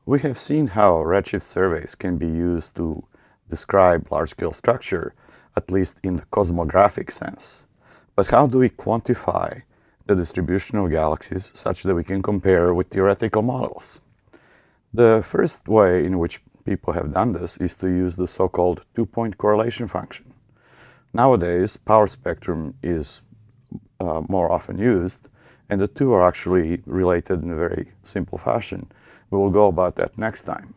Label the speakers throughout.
Speaker 1: We have seen how redshift surveys can be used to describe large-scale structure, at least in the cosmographic sense. But how do we quantify the distribution of galaxies such that we can compare with theoretical models? The first way in which people have done this is to use the so-called two-point correlation function. Nowadays, power spectrum is more often used, and the two are actually related in a very simple fashion. We will go about that next time.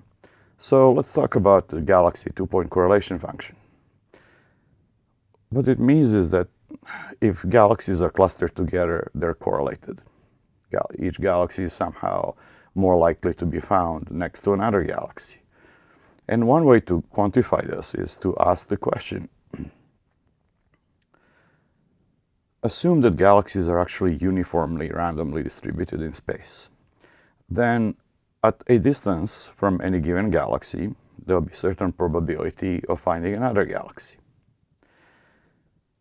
Speaker 1: So let's talk about the galaxy two-point correlation function. What it means is that if galaxies are clustered together, they're correlated. Each galaxy is somehow more likely to be found next to another galaxy. And one way to quantify this is to ask the question, assume that galaxies are actually uniformly randomly distributed in space. Then at a distance from any given galaxy, there will be certain probability of finding another galaxy.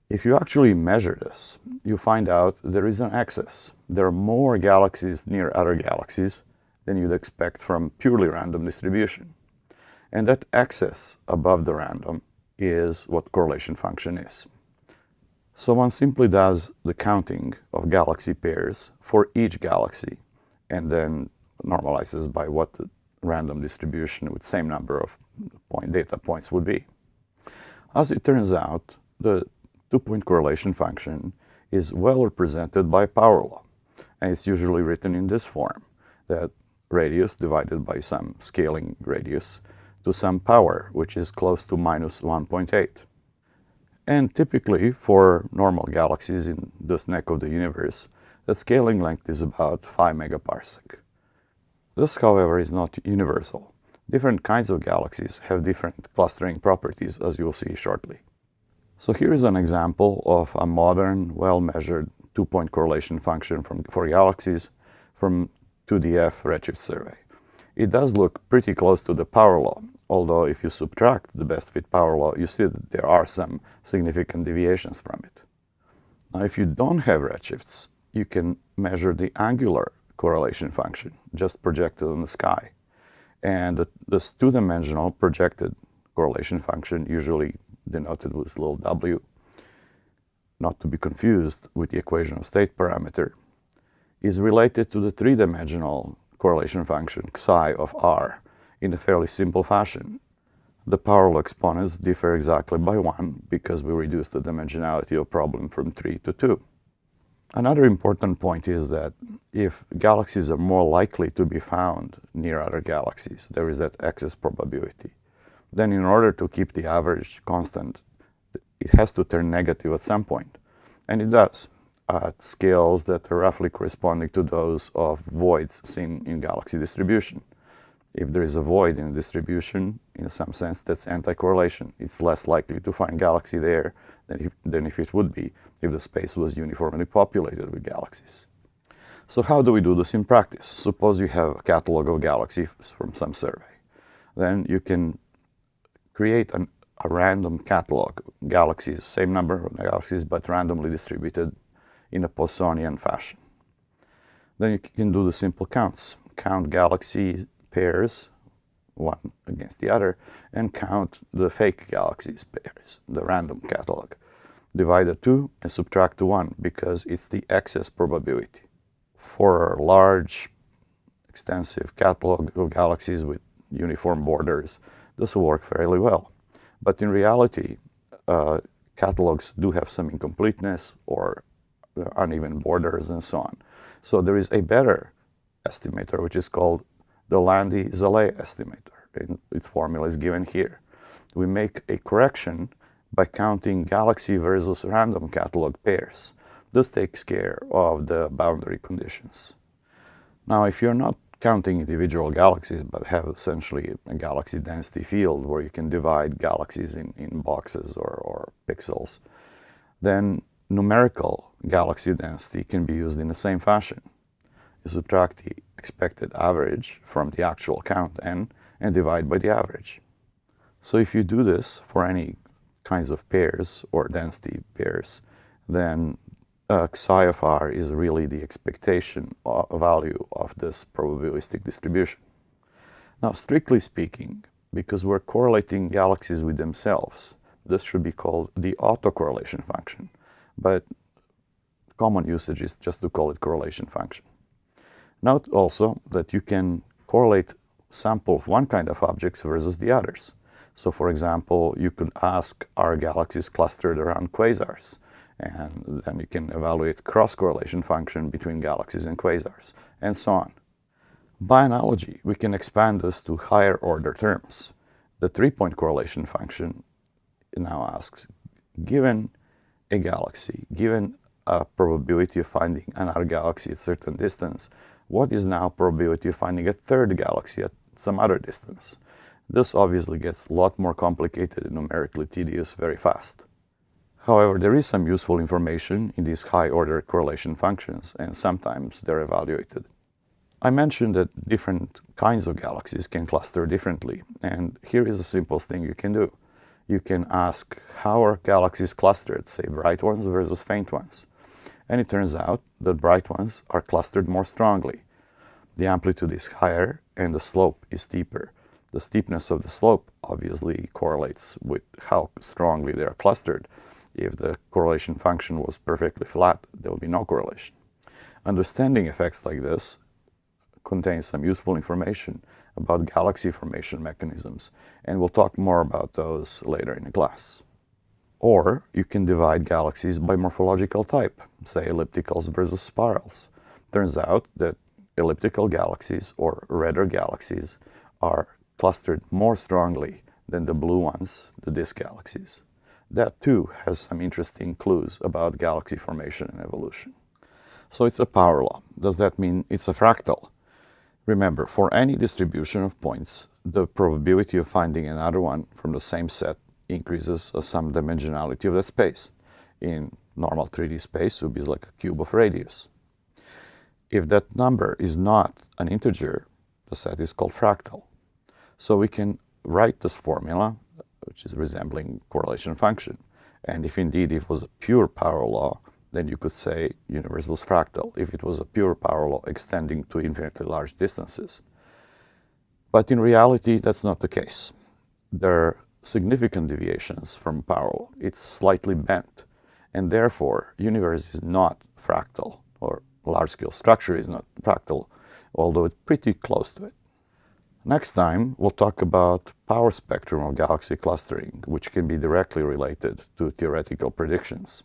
Speaker 1: If you actually measure this, you find out there is an excess. There are more galaxies near other galaxies than you'd expect from purely random distribution. And that excess above the random is what correlation function is. So one simply does the counting of galaxy pairs for each galaxy and then normalizes by what the random distribution with same number of data points would be. As it turns out, the two-point correlation function is well represented by power law, and it's usually written in this form, that radius divided by some scaling radius to some power, which is close to minus 1.8. And typically, for normal galaxies in this neck of the universe, the scaling length is about 5 megaparsec. This, however, is not universal. Different kinds of galaxies have different clustering properties, as you'll see shortly. So here is an example of a modern, well-measured two-point correlation function for galaxies from 2DF redshift survey. It does look pretty close to the power law, although if you subtract the best fit power law, you see that there are some significant deviations from it. Now, if you don't have redshifts, you can measure the angular correlation function, just projected in the sky. And this two-dimensional projected correlation function, usually denoted with little w, not to be confused with the equation of state parameter, is related to the three-dimensional correlation function psi of r in a fairly simple fashion. The power law exponents differ exactly by 1 because we reduce the dimensionality of problem from 3 to 2. Another important point is that if galaxies are more likely to be found near other galaxies, there is that excess probability. Then in order to keep the average constant, it has to turn negative at some point. And it does, at scales that are roughly corresponding to those of voids seen in galaxy distribution. If there is a void in a distribution, in some sense, that's anti-correlation. It's less likely to find galaxy there than if it would be if the space was uniformly populated with galaxies. So how do we do this in practice? Suppose you have a catalog of galaxies from some survey. Then you can create a random catalog, galaxies, same number of galaxies, but randomly distributed in a Poissonian fashion. Then you can do the simple counts. Count galaxy pairs, one against the other, and count the fake galaxies pairs, the random catalog. Divide the two and subtract the 1 because it's the excess probability. For a large, extensive catalog of galaxies with uniform borders, this will work fairly well. But in reality, catalogs do have some incompleteness or uneven borders and so on. So there is a better estimator, which is called the Landy-Zalé estimator. And its formula is given here. We make a correction by counting galaxy versus random catalog pairs. This takes care of the boundary conditions. Now, if you're not counting individual galaxies, but have essentially a galaxy density field where you can divide galaxies in boxes or pixels, then numerical galaxy density can be used in the same fashion. You subtract the expected average from the actual count n and divide by the average. So if you do this for any kinds of pairs or density pairs, then psi of r is really the expectation value of this probabilistic distribution. Now, strictly speaking, because we're correlating galaxies with themselves, this should be called the autocorrelation function. But common usage is just to call it correlation function. Note also that you can correlate sample of one kind of objects versus the others. So for example, you could ask, are galaxies clustered around quasars? And then you can evaluate cross-correlation function between galaxies and quasars, and so on. By analogy, we can expand this to higher order terms. The three-point correlation function now asks, given a galaxy, given a probability of finding another galaxy at a certain distance, what is now probability of finding a third galaxy at some other distance? This obviously gets a lot more complicated and numerically tedious very fast. However, there is some useful information in these high-order correlation functions, and sometimes they're evaluated. I mentioned that different kinds of galaxies can cluster differently, and here is the simplest thing you can do. You can ask, how are galaxies clustered, say bright ones versus faint ones? And it turns out that bright ones are clustered more strongly. The amplitude is higher and the slope is steeper. The steepness of the slope obviously correlates with how strongly they are clustered. If the correlation function was perfectly flat, there would be no correlation. Understanding effects like this contains some useful information about galaxy formation mechanisms, and we'll talk more about those later in the class. Or you can divide galaxies by morphological type, say ellipticals versus spirals. Turns out that elliptical galaxies or redder galaxies are clustered more strongly than the blue ones, the disk galaxies. That too has some interesting clues about galaxy formation and evolution. So it's a power law. Does that mean it's a fractal? Remember, for any distribution of points, the probability of finding another one from the same set increases as some dimensionality of that space. In normal 3D space, it would be like a cube of radius. If that number is not an integer, the set is called fractal. So we can write this formula, which is resembling correlation function. And if indeed it was a pure power law, then you could say universe was fractal if it was a pure power law extending to infinitely large distances. But in reality, that's not the case. There are significant deviations from power law. It's slightly bent, and therefore universe is not fractal, or large-scale structure is not fractal, although it's pretty close to it. Next time, we'll talk about power spectrum of galaxy clustering, which can be directly related to theoretical predictions.